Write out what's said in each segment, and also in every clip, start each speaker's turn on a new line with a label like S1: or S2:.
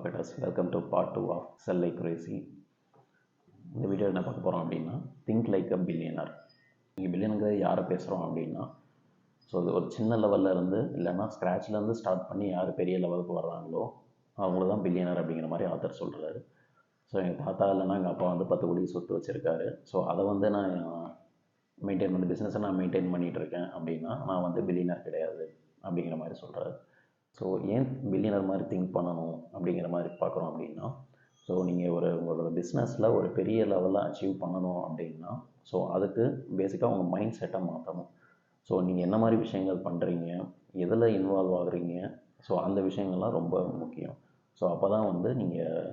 S1: marketers, welcome to part 2 of Sell Like Crazy. இந்த video என்ன பார்க்க போகிறோம் அப்படின்னா திங்க் லைக் அ பில்லியனர். நீங்கள் பில்லியனுங்கிறது யாரை பேசுகிறோம் அப்படின்னா, ஸோ அது ஒரு சின்ன லெவலில் இருந்து இல்லைன்னா ஸ்க்ராட்ச்லேருந்து ஸ்டார்ட் பண்ணி யார் பெரிய லெவலுக்கு வர்றாங்களோ அவங்கள தான் பில்லியனர் அப்படிங்கிற மாதிரி ஆத்தர் சொல்கிறாரு. ஸோ எங்கள் தாத்தா இல்லைன்னா எங்கள் அப்பா வந்து 10 கோடி சொத்து வச்சுருக்காரு. ஸோ அதை வந்து நான் மெயின்டைன் பண்ணி பிஸ்னஸை நான் மெயின்டைன் பண்ணிகிட்ருக்கேன் அப்படின்னா நான் வந்து பில்லியனர் கிடையாது அப்படிங்கிற மாதிரி சொல்கிறாரு. ஸோ ஏன் பில்லியனர் மாதிரி திங்க் பண்ணணும் அப்படிங்கிற மாதிரி பார்க்குறோம் அப்படின்னா, ஸோ நீங்கள் உங்களோட பிஸ்னஸில் ஒரு பெரிய லெவலில் அச்சீவ் பண்ணணும் அப்படின்னா, ஸோ அதுக்கு பேசிக்காக உங்கள் மைண்ட் செட்டை மாற்றணும். ஸோ நீங்கள் என்ன மாதிரி விஷயங்கள் பண்ணுறீங்க, எதில் இன்வால்வ் ஆகுறீங்க, ஸோ அந்த விஷயங்கள்லாம் ரொம்ப முக்கியம். ஸோ அப்போ தான் வந்து நீங்கள்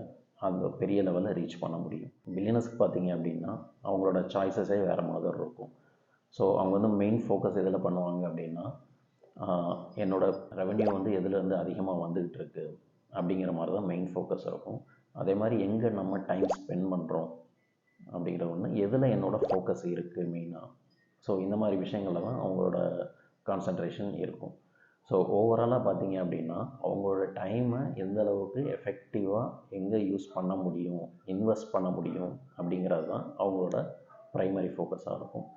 S1: அந்த பெரிய லெவலில் ரீச் பண்ண முடியும். பில்லியனர்ஸ்க்கு பார்த்தீங்க அப்படின்னா அவங்களோட சாய்ஸஸே வேறு மாதிரி இருக்கும். ஸோ அவங்க வந்து மெயின் ஃபோக்கஸ் எதில் பண்ணுவாங்க அப்படின்னா, என்னோடய ரெவென்யூ வந்து எதுலேருந்து அதிகமாக வந்துக்கிட்டு இருக்குது அப்படிங்கிற மாதிரி தான் மெயின் ஃபோக்கஸ் இருக்கும். அதே மாதிரி எங்கே நம்ம டைம் ஸ்பெண்ட் பண்ணுறோம் அப்படிங்கிற ஒன்று, எதில் என்னோடய ஃபோக்கஸ் இருக்குது மெயினாக. ஸோ இந்த மாதிரி விஷயங்களில் தான் அவங்களோட கான்சன்ட்ரேஷன் இருக்கும். ஸோ ஓவராலாக பார்த்தீங்க அப்படின்னா அவங்களோட டைமை எந்த அளவுக்கு எஃபெக்டிவாக எங்கே யூஸ் பண்ண முடியும், இன்வெஸ்ட் பண்ண முடியும் அப்படிங்கிறது தான் அவங்களோட ப்ரைமரி ஃபோக்கஸாக இருக்கும்.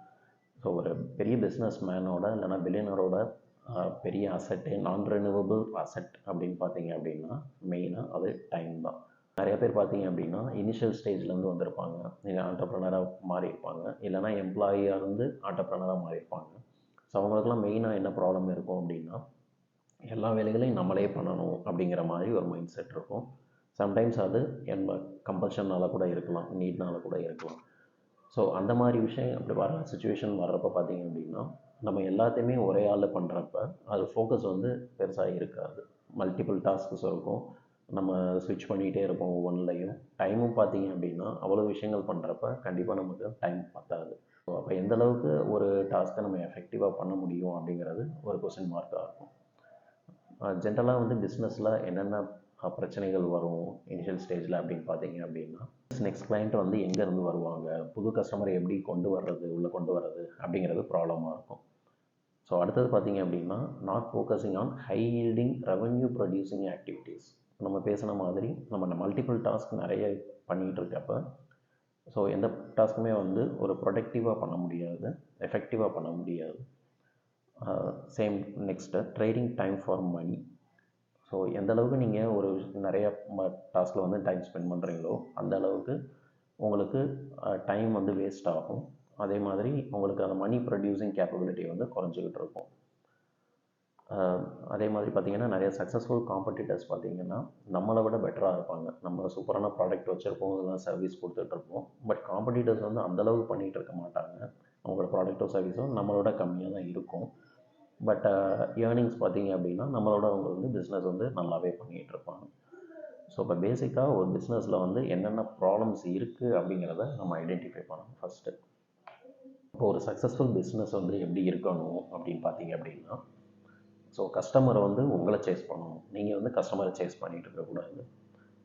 S1: ஸோ ஒரு பெரிய பிஸ்னஸ் மேனோட இல்லைனா பில்லியனரோட பெரிய அசட்டே நான் ரெனியூவபிள் அசட் அப்படின்னு பார்த்தீங்க அப்படின்னா மெயினாக அது டைம் தான். நிறைய பேர் பார்த்தீங்க அப்படின்னா இனிஷியல் ஸ்டேஜ்லேருந்து வந்திருப்பாங்க, இல்லை ஆண்டர்ப்ரனராக மாறியிருப்பாங்க, இல்லைனா எம்ப்ளாயியாக இருந்து ஆண்டர்ப்ரனராக மாறியிருப்பாங்க. ஸோ அவங்களுக்குலாம் மெயினாக என்ன ப்ராப்ளம் இருக்கும் அப்படின்னா, எல்லா வேலைகளையும் நம்மளே பண்ணணும் அப்படிங்கிற மாதிரி ஒரு மைண்ட் செட் இருக்கும். சம்டைம்ஸ் அது கம்பல்ஷனால் கூட இருக்கலாம், நீட்னால் கூட இருக்கலாம். ஸோ அந்த மாதிரி விஷயம் அப்படி வர சுச்சுவேஷன் வர்றப்போ பார்த்தீங்க அப்படின்னா, நம்ம எல்லாத்தையுமே ஒரே ஆளில் பண்ணுறப்ப அது ஃபோக்கஸ் வந்து பெருசாக இருக்காது. மல்டிபிள் டாஸ்க்ஸ் இருக்கும், நம்ம ஸ்விட்ச் பண்ணிகிட்டே இருப்போம் ஒவ்வொன்றுலையும். டைமும் பார்த்தீங்க அப்படின்னா அவ்வளோ விஷயங்கள் பண்ணுறப்ப கண்டிப்பாக நமக்கு டைம் பத்தாது. ஸோ அப்போ எந்த அளவுக்கு ஒரு டாஸ்க்கை நம்ம எஃபெக்டிவாக பண்ண முடியும் அப்படிங்கிறது ஒரு கொஸ்டின் மார்க்காக இருக்கும். ஜென்ரலாக வந்து பிஸ்னஸில் என்னென்ன பிரச்சனைகள் வரும் இனிஷியல் ஸ்டேஜில் அப்படின்னு பார்த்தீங்க அப்படின்னா, நெக்ஸ்ட் கிளைண்ட் வந்து எங்கேருந்து வருவாங்க, புது கஸ்டமரை எப்படி கொண்டு வர்றது, உள்ளே கொண்டு வர்றது அப்படிங்கிறது ப்ராப்ளமாக இருக்கும். ஸோ அடுத்தது பார்த்தீங்க அப்படின்னா not focusing on high yielding revenue producing activities. நம்ம பேசின மாதிரி நம்ம மல்டிபிள் டாஸ்க் நிறைய பண்ணிகிட்டு இருக்கப்போ, ஸோ எந்த டாஸ்க்குமே வந்து ஒரு ப்ரொடக்டிவாக பண்ண முடியாது, எஃபெக்டிவாக பண்ண முடியாது. Same next trading time for money. So எந்த அளவுக்கு நீங்கள் ஒரு நிறைய டாஸ்கில் வந்து டைம் ஸ்பெண்ட் பண்ணுறீங்களோ அந்த அளவுக்கு உங்களுக்கு டைம் வந்து வேஸ்ட் ஆகும். அதே மாதிரி உங்களுக்கு அந்த மணி ப்ரொடியூசிங் கேப்பபிலிட்டி வந்து குறைஞ்சிக்கிட்டு இருக்கும். அதே மாதிரி பார்த்திங்கன்னா நிறைய சக்ஸஸ்ஃபுல் காம்படிட்டர்ஸ் பார்த்திங்கன்னா நம்மளை விட பெட்டராக இருப்பாங்க. நம்ம சூப்பரான ப்ராடக்ட் வச்சுருப்போம், இதெல்லாம் சர்வீஸ் கொடுத்துட்ருப்போம். பட் காம்படிட்டர்ஸ் வந்து அந்தளவுக்கு பண்ணிகிட்டு இருக்க மாட்டாங்க. அவங்களோட ப்ராடக்ட்டோ சர்வீஸோ நம்மளோட கம்மியாக தான் இருக்கும். பட் ஏர்னிங்ஸ் பார்த்திங்க அப்படின்னா நம்மளோட அவங்க வந்து பிஸ்னஸ் வந்து நல்லாவே பண்ணிகிட்ருப்பாங்க. ஸோ இப்போ பேசிக்காக ஒரு பிஸ்னஸில் வந்து என்னென்ன ப்ராப்ளம்ஸ் இருக்குது அப்படிங்கிறத நம்ம ஐடென்டிஃபை பண்ணணும் ஃபஸ்ட்டு. இப்போ ஒரு சக்ஸஸ்ஃபுல் பிஸ்னஸ் வந்து எப்படி இருக்கணும் அப்படின்னு பார்த்தீங்க அப்படின்னா, ஸோ கஸ்டமரை வந்து உங்களை சேஸ் பண்ணணும், நீங்கள் வந்து கஸ்டமரை சேஸ் பண்ணிகிட்டு இருக்கக்கூடாது.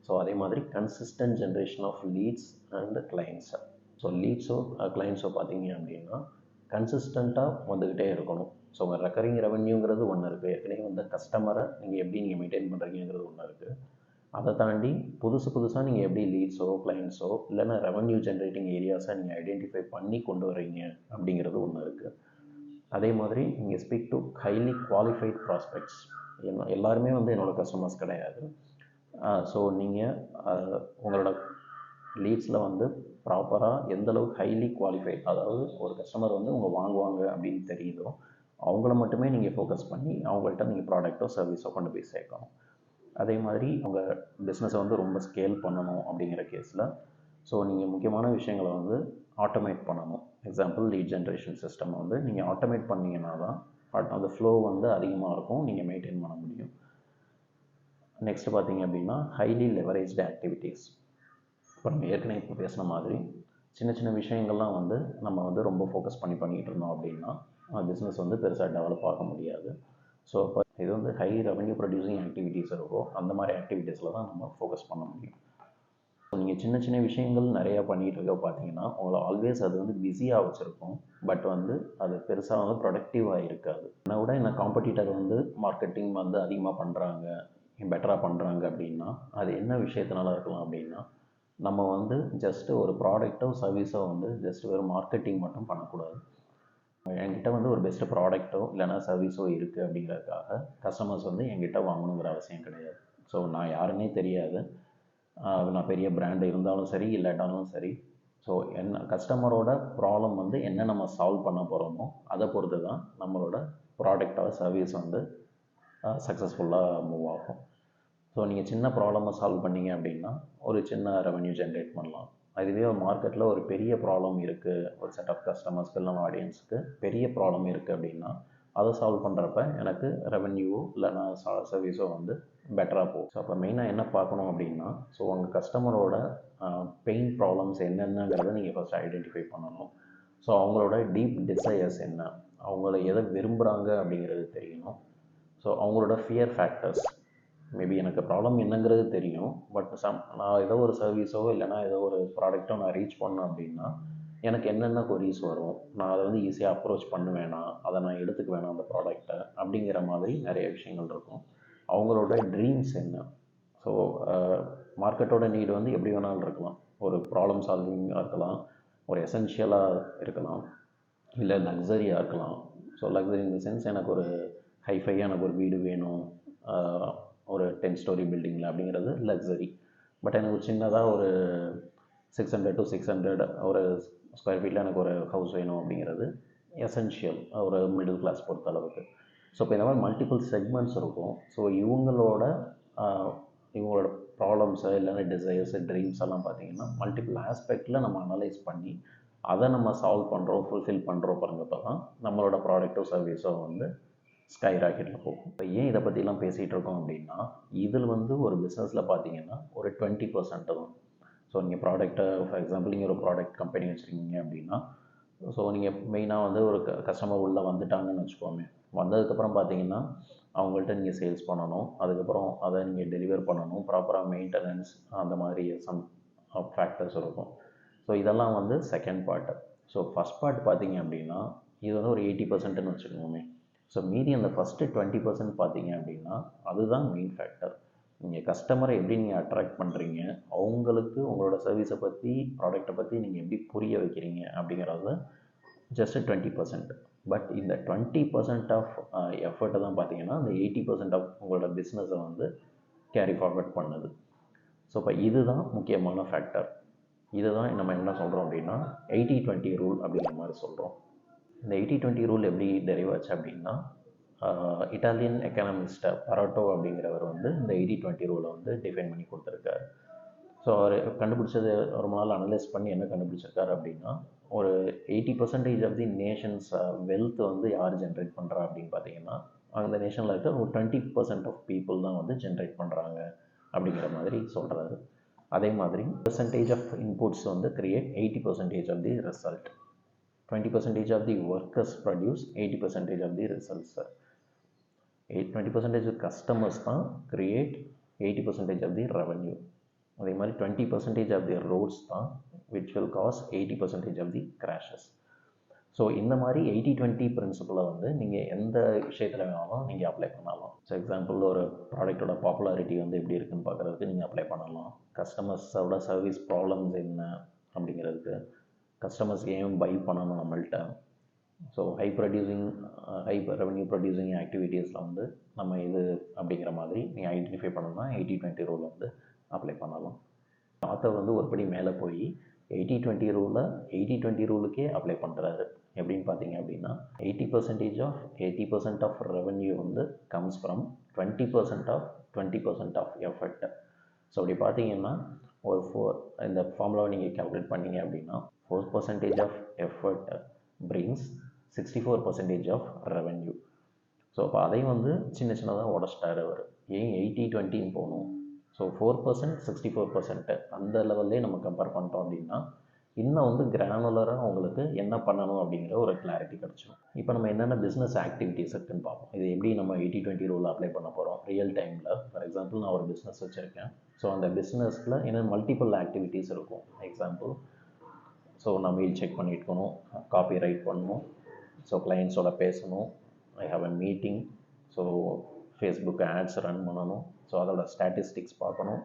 S1: ஸோ அதே மாதிரி consistent generation of leads and கிளைண்ட்ஸை. ஸோ லீட்ஸோ கிளைண்ட்ஸோ பார்த்தீங்க அப்படின்னா கன்சிஸ்டண்ட்டாக வந்துக்கிட்டே இருக்கணும். ஸோ உங்கள் ரெக்கரிங் ரெவென்யூங்கிறது ஒன்று இருக்குது, ஏற்கனவே வந்து கஸ்டமரை எப்படி மெயின்டைன் பண்ணுறீங்கிறது ஒன்று இருக்குது. அதை தாண்டி புதுசாக நீங்கள் எப்படி லீட்ஸோ கிளைண்ட்ஸோ இல்லைன்னா ரெவென்யூ ஜென்ரேட்டிங் ஏரியாஸை நீங்கள் ஐடென்டிஃபை பண்ணி கொண்டு வரீங்க அப்படிங்கிறது ஒன்று இருக்குது. அதே மாதிரி நீங்கள் speak to highly qualified prospects. எல்லாருமே வந்து என்னோடய கஸ்டமர்ஸ் கிடையாது. ஸோ நீங்கள் உங்களோட லீட்ஸில் வந்து ப்ராப்பராக எந்தளவுக்கு ஹைலி குவாலிஃபைட், அதாவது ஒரு கஸ்டமர் வந்து உங்கள் வாங்குவாங்க அப்படின்னு தெரியுதோ அவங்கள மட்டுமே நீங்கள் ஃபோக்கஸ் பண்ணி அவங்கள்ட்ட நீங்கள் ப்ராடக்ட்டோ சர்வீஸோ கொண்டு போய் சேர்க்கணும். அதே மாதிரி உங்கள் பிஸ்னஸை வந்து ரொம்ப ஸ்கேல் பண்ணணும் அப்படிங்கிற கேஸில் ஸோ நீங்கள் முக்கியமான விஷயங்களை வந்து ஆட்டோமேட் பண்ணணும். எக்ஸாம்பிள் லீட் ஜென்ரேஷன் சிஸ்டம் வந்து நீங்கள் ஆட்டோமேட் பண்ணிங்கன்னா தான் அந்த ஃப்ளோ வந்து அதிகமாக இருக்கும், நீங்கள் மெயின்டைன் பண்ண முடியும். நெக்ஸ்ட்டு பார்த்தீங்க அப்படின்னா ஹைலி லெவரேஜ்டு ஆக்டிவிட்டீஸ். இப்போ நம்ம ஏற்கனவே இப்போ பேசின மாதிரி சின்ன சின்ன விஷயங்கள்லாம் வந்து நம்ம வந்து ரொம்ப ஃபோக்கஸ் பண்ணிகிட்டு இருந்தோம் அப்படின்னா பிஸ்னஸ் வந்து பெருசாக டெவலப் ஆக முடியாது. ஸோ இப்போ இது வந்து ஹை ரெவென்யூ ப்ரொடியூசிங் ஆக்டிவிட்டீஸ் இருக்கோ அந்த மாதிரி ஆக்டிவிட்டீஸில் தான் நம்ம ஃபோக்கஸ் பண்ண முடியும். ஸோ நீங்கள் சின்ன சின்ன விஷயங்கள் நிறையா பண்ணிகிட்டு இருக்க பார்த்தீங்கன்னா உங்களை ஆல்வேஸ் அது வந்து பிஸியாக வச்சுருக்கும். பட் வந்து அது பெருசாக வந்து ப்ரொடக்டிவாக இருக்காது. என்னை விட என்ன காம்படிட்டர் வந்து மார்க்கெட்டிங் வந்து அதிகமாக பண்ணுறாங்க, பெட்டராக பண்ணுறாங்க அப்படின்னா அது என்ன விஷயத்தினால இருக்கலாம் அப்படின்னா, நம்ம வந்து ஜஸ்ட்டு ஒரு ப்ராடக்ட்டோ சர்வீஸோ வந்து ஜஸ்ட் வெறும் மார்க்கெட்டிங் மட்டும் பண்ணக்கூடாது. என்கிட்ட வந்து ஒரு பெஸ்ட்டு ப்ராடக்ட்டோ இல்லைனா சர்வீஸோ இருக்குது அப்படிங்கிறதுக்காக கஸ்டமர்ஸ் வந்து என்கிட்ட வாங்கணுங்கிற அவசியம் கிடையாது. ஸோ நான் யாருன்னே தெரியாது, நான் பெரிய பிராண்டு இருந்தாலும் சரி இல்லாட்டாலும் சரி, ஸோ என்ன கஸ்டமரோட ப்ராப்ளம் வந்து என்ன நம்ம சால்வ் பண்ண போகிறோமோ அதை பொறுத்து தான் நம்மளோட ப்ராடக்ட் ஆர் சர்வீஸ் வந்து சக்ஸஸ்ஃபுல்லாக மூவ் ஆகும். ஸோ நீங்கள் சின்ன ப்ராப்ளமை சால்வ் பண்ணீங்க அப்படின்னா ஒரு சின்ன ரெவென்யூ ஜென்ரேட் பண்ணலாம். அதுவே ஒரு மார்க்கெட்டில் ஒரு பெரிய ப்ராப்ளம் இருக்குது, ஒரு செட் ஆஃப் கஸ்டமர்ஸ்க்கு இல்லைனா ஆடியன்ஸுக்கு பெரிய ப்ராப்ளம் இருக்குது அப்படின்னா அதை சால்வ் பண்ணுறப்ப எனக்கு ரெவென்யூவோ இல்லைனா சர்வீஸோ வந்து பெட்டராக போகும். ஸோ அப்போ மெயினாக என்ன பார்க்கணும் அப்படின்னா, ஸோ உங்கள் கஸ்டமரோட பெயின் ப்ராப்ளம்ஸ் என்னென்னங்கிறத நீங்கள் ஃபஸ்ட் ஐடென்டிஃபை பண்ணணும். ஸோ அவங்களோட டீப் டிசையர்ஸ் என்ன, அவங்கள எதை விரும்புகிறாங்க அப்படிங்கிறது தெரியணும். ஸோ அவங்களோட ஃபியர் ஃபேக்டர்ஸ், மேபி எனக்கு ப்ராப்ளம் என்னங்கிறது தெரியும், பட் நான் ஏதோ ஒரு சர்வீஸோ இல்லைனா ஏதோ ஒரு ப்ராடக்ட்டோ நான் ரீச் பண்ணேன் அப்படின்னா எனக்கு என்னென்ன கொரீஸ் வரும், நான் அதை வந்து ஈஸியாக அப்ரோச் பண்ணுவேனா, அதை நான் எடுத்துக்க வேணாம் அந்த ப்ராடக்ட்டை அப்படிங்கிற மாதிரி நிறைய விஷயங்கள் இருக்கும். அவங்களோட ட்ரீம்ஸ் என்ன. ஸோ மார்க்கெட்டோட நீடு வந்து எப்படி வேணாலும் இருக்கலாம். ஒரு ப்ராப்ளம் சால்விங்காக இருக்கலாம், ஒரு எசென்ஷியலாக இருக்கலாம், இல்லை லக்ஸரியாக இருக்கலாம். So luxury in the sense எனக்கு ஒரு ஹைஃபையாக எனக்கு ஒரு வீடு வேணும், ஒரு 10 ஸ்டோரி பில்டிங்கில் அப்படிங்கிறது லக்ஸரி. பட் எனக்கு ஒரு சின்னதாக ஒரு 600 to 600 ஒரு ஸ்கொயர் ஃபீட்டில் எனக்கு ஒரு ஹவுஸ் வேணும் அப்படிங்கிறது எசென்ஷியல் ஒரு மிடில் கிளாஸ் பொறுத்த அளவுக்கு. ஸோ இப்போ இந்த மாதிரி மல்டிபிள் செக்மெண்ட்ஸ் இருக்கும். ஸோ இவங்களோட ப்ராப்ளம்ஸை இல்லைன்னா டிசைர்ஸு ட்ரீம்ஸ் எல்லாம் பார்த்திங்கன்னா மல்டிபிள் ஆஸ்பெக்டில் நம்ம அனலைஸ் பண்ணி அதை நம்ம சால்வ் பண்ணுறோம், ஃபுல்ஃபில் பண்ணுறோம் பாருங்கப்போ தான் நம்மளோட ப்ராடக்ட்டோ சர்வீஸோ வந்து ஸ்கை ராக்கெட்டில் போகும். இப்போ ஏன் இதை பற்றிலாம் பேசிகிட்டு இருக்கோம் அப்படின்னா, இதில் வந்து ஒரு பிஸ்னஸில் பார்த்தீங்கன்னா ஒரு 20% தான். ஸோ நீங்கள் ப்ராடக்ட்டை ஃபார் எக்ஸாம்பிள் நீங்கள் ஒரு ப்ராடக்ட் கம்பெனி வச்சுருக்கீங்க அப்படின்னா, ஸோ நீங்கள் மெயினாக வந்து ஒரு கஸ்டமர் உள்ளே வந்துட்டாங்கன்னு வச்சுக்கோமே, வந்ததுக்கப்புறம் பார்த்தீங்கன்னா அவங்கள்ட்ட நீங்கள் சேல்ஸ் பண்ணணும், அதுக்கப்புறம் அதை நீங்கள் டெலிவர் பண்ணணும், ப்ராப்பராக மெயின்டெனன்ஸ் அந்த மாதிரி சம் ஃபேக்டர்ஸ் இருக்கும். ஸோ இதெல்லாம் வந்து second part. So first part பார்த்தீங்க அப்படின்னா இது வந்து ஒரு 80%ன்னு வச்சுக்கோமே. ஸோ மீதி அந்த ஃபஸ்ட்டு 20% பார்த்தீங்க அப்படின்னா அதுதான் மெயின் ஃபேக்டர். நீங்கள் கஸ்டமரை எப்படி நீங்கள் அட்ராக்ட் பண்ணுறீங்க, அவங்களுக்கு உங்களோட சர்வீஸை பற்றி ப்ராடக்டை பற்றி நீங்கள் எப்படி புரிய வைக்கிறீங்க அப்படிங்கிறது ஜஸ்ட்டு 20%. பட் இந்த 20% ஆஃப் எஃபர்ட்டை தான் பார்த்தீங்கன்னா அந்த 80% ஆஃப் உங்களோட பிஸ்னஸை வந்து கேரி ஃபார்வர்ட் பண்ணுது. ஸோ இப்போ இதுதான் முக்கியமான ஃபேக்டர். இதுதான் நம்ம என்ன சொல்கிறோம் அப்படின்னா 80-20 ரூல் அப்படிங்கிற மாதிரி சொல்கிறோம். இந்த 80-20 ரூல் எப்படி டெரைவ் ஆச்சு அப்படின்னா, இட்டாலியன் எக்கனாமிஸ்ட் பரோட்டோ அப்படிங்கிறவர் வந்து இந்த 80-20 ரூலை வந்து டிஃபைன் பண்ணி கொடுத்துருக்காரு. ஸோ அவர் கண்டுபிடிச்சது ரொம்ப நாள் அனலைஸ் பண்ணி என்ன கண்டுபிடிச்சிருக்காரு அப்படின்னா, ஒரு 80% ஆஃப் தி நேஷன்ஸ் வெல்த் வந்து யார் ஜென்ரேட் பண்ணுறா அப்படின்னு பார்த்தீங்கன்னா அந்த நேஷனில் இருக்க ஒரு 20% ஆஃப் பீப்புள் தான் வந்து ஜென்ரேட் பண்ணுறாங்க அப்படிங்கிற மாதிரி சொல்கிறாரு. அதே மாதிரி பெர்சன்டேஜ் ஆஃப் இன்புட்ஸ் வந்து create 80% of the result. 20% of the workers produce 80% of the results. 20% customers தான் கிரியேட் 80% ஆஃப் தி ரெவன்யூ. அதே மாதிரி 20% ஆஃப் தி ரோட்ஸ் தான் which will cause 80% of the crashes. So இந்த மாதிரி 80-20 பிரின்சிபலை வந்து நீங்கள் எந்த விஷயத்தில் வேணாலும் நீங்கள் அப்ளை பண்ணலாம். ஸோ எக்ஸாம்பிள் ஒரு ப்ராடக்டோட பாப்புலாரிட்டி வந்து எப்படி இருக்குன்னு பார்க்குறதுக்கு நீங்கள் அப்ளை பண்ணலாம். கஸ்டமர்ஸோட சர்வீஸ் ப்ராப்ளம்ஸ் என்ன அப்படிங்கிறதுக்கு, கஸ்டமர்ஸ் ஏன் பை பண்ணணும் நம்மள்கிட்ட. ஸோ ஹை ரெவன்யூ ப்ரொடியூசிங் ஆக்டிவிட்டீஸில் வந்து நம்ம இது அப்படிங்கிற மாதிரி நீங்கள் ஐடென்டிஃபை பண்ணணும்னா 80-20 ரூல் வந்து அப்ளை பண்ணலாம். ஆத்தர் வந்து ஒருபடி மேலே போய் 80-20 ரூலை 80-20 ரூலுக்கே அப்ளை பண்ணுறாரு. எப்படின்னு பார்த்தீங்க அப்படின்னா 80% ஆஃப் ரெவன்யூ வந்து comes from 20% of effort. So அப்படி பார்த்தீங்கன்னா ஒரு இந்த ஃபார்முலாவை நீங்கள் கால்குலேட் பண்ணீங்க அப்படின்னா 4% of effort brings 64% of revenue. So அப்போ அதையும் வந்து சின்ன சின்னதாக உடச்சிட்டார் அவர். ஏன் 80-20ன்னு போகணும். ஸோ 4% 64% அந்த லெவல்லே நம்ம கம்பேர் பண்ணிட்டோம் அப்படின்னா இன்னும் வந்து கிரானுலராக உங்களுக்கு என்ன பண்ணணும் அப்படிங்கிற ஒரு கிளாரிட்டி கிடச்சிடும். இப்போ நம்ம என்னென்ன பிஸ்னஸ் ஆக்டிவிட்டீஸ் இருக்குன்னு பார்ப்போம். இது எப்படி நம்ம 80-20 ரூல் அப்ளை பண்ண போகிறோம் ரியல் டைமில். ஃபார் எக்ஸாம்பிள் நான் ஒரு பிஸ்னஸ் வச்சுருக்கேன். ஸோ அந்த பிஸ்னஸில் என்னென்ன மல்டிபிள் ஆக்டிவிட்டீஸ் இருக்கும். எக்ஸாம்பிள், ஸோ நான் மெயில் செக் பண்ணியிருக்கணும், காப்பி ரைட் பண்ணணும், ஸோ கிளைண்ட்ஸோட பேசணும், I have a meeting, so Facebook ads run பண்ணணும். ஸோ அதோட ஸ்டாட்டிஸ்டிக்ஸ் பார்க்கணும்.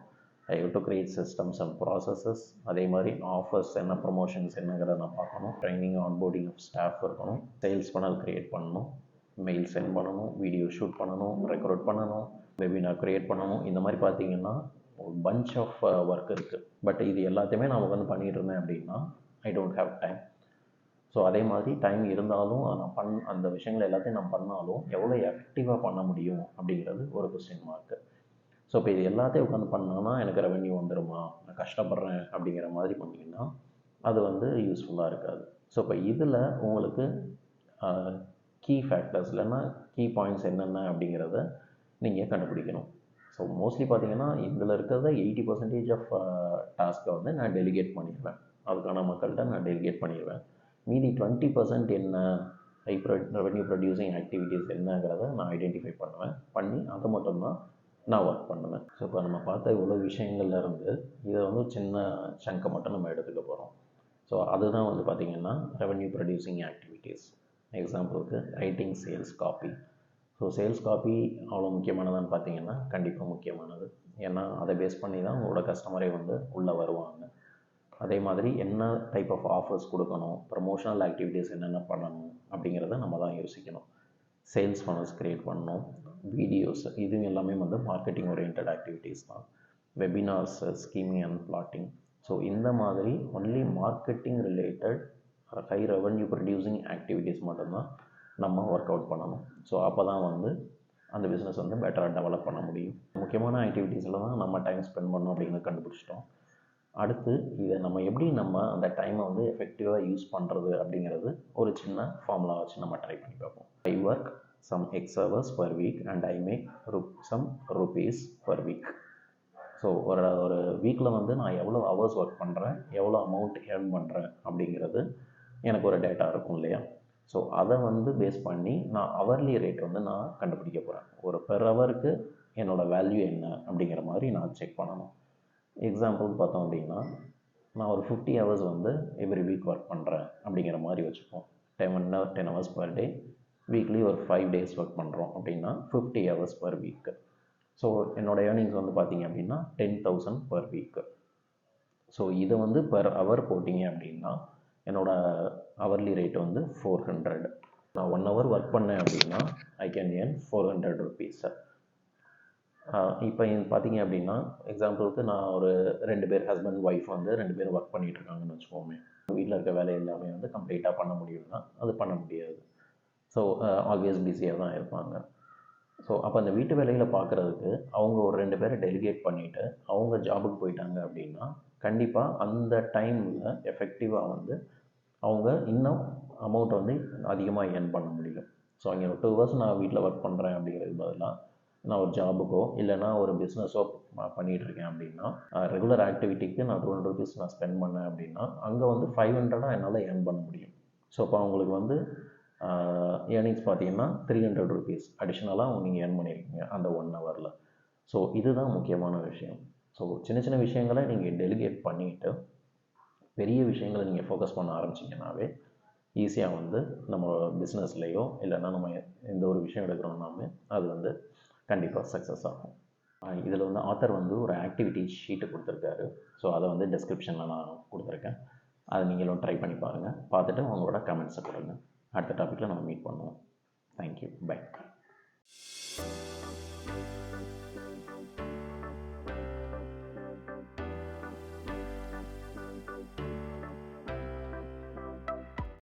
S1: I have to create systems and processes. அதே மாதிரி ஆஃபர்ஸ் என்ன, ப்ரொமோஷன்ஸ் என்னங்கிறத நான் பார்க்கணும். ட்ரைனிங், ஆன்போர்டிங் ஆஃப் ஸ்டாஃப் இருக்கணும். சேல்ஸ் ஃபனல் க்ரியேட் பண்ணணும். மெயில் சென்ட் பண்ணணும். வீடியோ ஷூட் பண்ணணும். ரெக்கார்ட் பண்ணணும். வெபினார் க்ரியேட் பண்ணணும். இந்த மாதிரி பார்த்தீங்கன்னா ஒரு பஞ்ச் ஆஃப் ஒர்க் இருக்குது. பட் இது எல்லாத்தையுமே நான் உட்காந்து பண்ணிகிட்டு இருந்தேன் அப்படின்னா I don't have time. So அதே மாதிரி டைம் இருந்தாலும் நான் அந்த விஷயங்கள் எல்லாத்தையும் நான் பண்ணாலும் எவ்வளோ எஃபெக்டிவாக பண்ண முடியும் அப்படிங்கிறது ஒரு கொஸ்டின் மார்க்கு. ஸோ இப்போ இது எல்லாத்தையும் உட்காந்து பண்ணான்னா எனக்கு ரெவென்யூ வந்துடுமா, நான் கஷ்டப்படுறேன் அப்படிங்கிற மாதிரி பண்ணிங்கன்னா அது வந்து யூஸ்ஃபுல்லாக இருக்காது. ஸோ இப்போ இதில் உங்களுக்கு கீ ஃபேக்டர்ஸ் இல்லைன்னா கீ பாயிண்ட்ஸ் என்னென்ன அப்படிங்கிறத நீங்கள் கண்டுபிடிக்கணும். ஸோ மோஸ்ட்லி பார்த்தீங்கன்னா இதில் இருக்கிறத 80% ஆஃப் டாஸ்க்கை வந்து நான் டெலிகேட் பண்ணிடுவேன். அதுக்கான மக்கள்கிட்ட நான் டெலிகேட் பண்ணிடுவேன். மீதி 20% என்ன ரெவென்யூ ப்ரொடியூசிங் ஆக்டிவிட்டீஸ் என்னங்கிறத நான் ஐடென்டிஃபை பண்ணுவேன். பண்ணி அதை மட்டும்தான் நான் ஒர்க் பண்ணுவேன். ஸோ இப்போ நம்ம பார்த்த இவ்வளோ விஷயங்கள்லேருந்து இதை வந்து சின்ன சங்கை மட்டும் நம்ம எடுத்துக்க போகிறோம். ஸோ அதுதான் வந்து பார்த்திங்கன்னா ரெவென்யூ ப்ரொடியூசிங் ஆக்டிவிட்டீஸ். எக்ஸாம்பிளுக்கு writing sales copy. So sales copy அவ்வளோ முக்கியமானதான்னு பார்த்தீங்கன்னா கண்டிப்பாக முக்கியமானது. ஏன்னா அதை பேஸ் பண்ணி தான் உங்களோட கஸ்டமரே வந்து உள்ளே வருவாங்க. அதே மாதிரி என்ன டைப் ஆஃப் ஆஃபர்ஸ் கொடுக்கணும், ப்ரமோஷனல் ஆக்டிவிட்டீஸ் என்னென்ன பண்ணணும் அப்படிங்கிறத நம்ம தான் யோசிக்கணும். சேல்ஸ் ஃபனல்ஸ் க்ரியேட் பண்ணணும். வீடியோஸ் இது எல்லாமே வந்து மார்க்கெட்டிங் ஓரியன்ட் ஆக்டிவிட்டீஸ் தான். Webinars, scheming and blotting. So இந்த மாதிரி only marketing related high revenue producing activities மட்டும்தான் நம்ம ஒர்க் அவுட் பண்ணணும். ஸோ அப்போ தான் வந்து அந்த பிஸ்னஸ் வந்து பெட்டராக டெவலப் பண்ண முடியும். முக்கியமான ஆக்டிவிட்டீஸில் தான் நம்ம டைம் ஸ்பெண்ட் பண்ணணும் அப்படிங்கிறத கண்டுபிடிச்சிட்டோம். அடுத்து இதை நம்ம எப்படி அந்த டைமை வந்து எஃபெக்டிவாக யூஸ் பண்ணுறது அப்படிங்கிறது ஒரு சின்ன ஃபார்முலா வச்சு நம்ம ட்ரை பண்ணி பார்ப்போம். I work some X hours per week and I make some rupees per week. So ஒரு வீக்கில் வந்து நான் எவ்வளோ ஹவர்ஸ் ஒர்க் பண்ணுறேன், எவ்வளோ அமௌண்ட் ஏர்ன் பண்ணுறேன் அப்படிங்கிறது எனக்கு ஒரு டேட்டா இருக்கும் இல்லையா. ஸோ அதை வந்து பேஸ் பண்ணி நான் ஹவர்லி ரேட் வந்து நான் கண்டுபிடிக்க போகிறேன். ஒரு பெர் ஹவருக்கு என்னோடய வேல்யூ என்ன அப்படிங்கிற மாதிரி நான் செக் பண்ணணும். எக்ஸாம்பிள் பார்த்தோம் அப்படின்னா நான் ஒரு 50 ஹவர்ஸ் வந்து எவ்ரி வீக் ஒர்க் பண்ணுறேன் அப்படிங்கிற மாதிரி வச்சுப்போம். 10 ஹவர்ஸ் பர் டே, வீக்லி ஒரு 5 டேஸ் ஒர்க் பண்ணுறோம் அப்படின்னா 50 ஹவர்ஸ் பர் வீக்கு. ஸோ என்னோடய ஏர்னிங்ஸ் வந்து பார்த்திங்க அப்படின்னா 10,000 பர் வீக்கு. ஸோ இதை வந்து பெர் ஹவர் போட்டிங்க அப்படின்னா என்னோடய ஹவர்லி ரேட் வந்து 400. நான் 1 ஹவர் ஒர்க் பண்ணேன் அப்படின்னா ஐ கேன் ஏர்ன் 400 ருபீஸ். இப்போ பார்த்திங்க அப்படின்னா எக்ஸாம்பிளுக்கு நான் ஒரு 2 பேர் ஹஸ்பண்ட் ஒய்ஃப் வந்து 2 பேர் ஒர்க் பண்ணிகிட்ருக்காங்கன்னு வச்சுக்கோமே. வீட்டில் இருக்க வேலை எல்லாமே வந்து கம்ப்ளீட்டாக பண்ண முடியும்னா அது பண்ண முடியாது. ஸோ ஆல்வேஸ் பிஸியாக தான் இருப்பாங்க. ஸோ அப்போ அந்த வீட்டு வேலையில் பார்க்குறதுக்கு அவங்க ஒரு 2 பேரை டெலிகேட் பண்ணிவிட்டு அவங்க ஜாபுக்கு போயிட்டாங்க அப்படின்னா கண்டிப்பாக அந்த டைமில் எஃபெக்டிவாக வந்து அவங்க இன்னும் அமௌண்ட் வந்து அதிகமாக ஏர்ன் பண்ண முடியும். ஸோ அங்கே ஒரு 2 ஹவர்ஸ் நான் வீட்டில் ஒர்க் பண்ணுறேன் அப்படிங்கிறது பதிலாக நான் ஒரு ஜாபுக்கோ இல்லைனா ஒரு பிஸ்னஸோ பண்ணிகிட்ருக்கேன் அப்படின்னா ரெகுலர் ஆக்டிவிட்டிக்கு நான் 200 ருபீஸ் நான் ஸ்பெண்ட் பண்ணேன் அப்படின்னா அங்கே வந்து 500 என்னால் ஏர்ன் பண்ண முடியும். ஸோ அப்போ அவங்களுக்கு வந்து ஏர்னிங்ஸ் பார்த்தீங்கன்னா 300 ருபீஸ் அடிஷ்னலாக நீங்கள் ஏர்ன் பண்ணியிருக்கீங்க அந்த 1 ஹவரில். ஸோ இதுதான் முக்கியமான விஷயம். ஸோ சின்ன சின்ன விஷயங்களை நீங்கள் டெலிகேட் பண்ணிவிட்டு பெரிய விஷயங்களை நீங்கள் ஃபோக்கஸ் பண்ண ஆரம்பிச்சிங்கனாவே ஈஸியாக வந்து நம்ம பிஸ்னஸ்லேயோ இல்லைன்னா நம்ம எந்த ஒரு விஷயம் எடுக்கிறோம்னாமே அது வந்து கண்டிப்பாக சக்ஸஸ் ஆகும். இதில் வந்து ஆத்தர் வந்து ஒரு ஆக்டிவிட்டி ஷீட்டு கொடுத்துருக்காரு. ஸோ அதை வந்து டிஸ்கிரிப்ஷனில் நான் கொடுத்துருக்கேன். அதை நீங்களும் ட்ரை பண்ணி பாருங்கள். பார்த்துட்டு உங்களோட கமெண்ட்ஸை கொடுங்க. அடுத்த டாப்பிக்கில் நம்ம மீட் பண்ணுவோம்.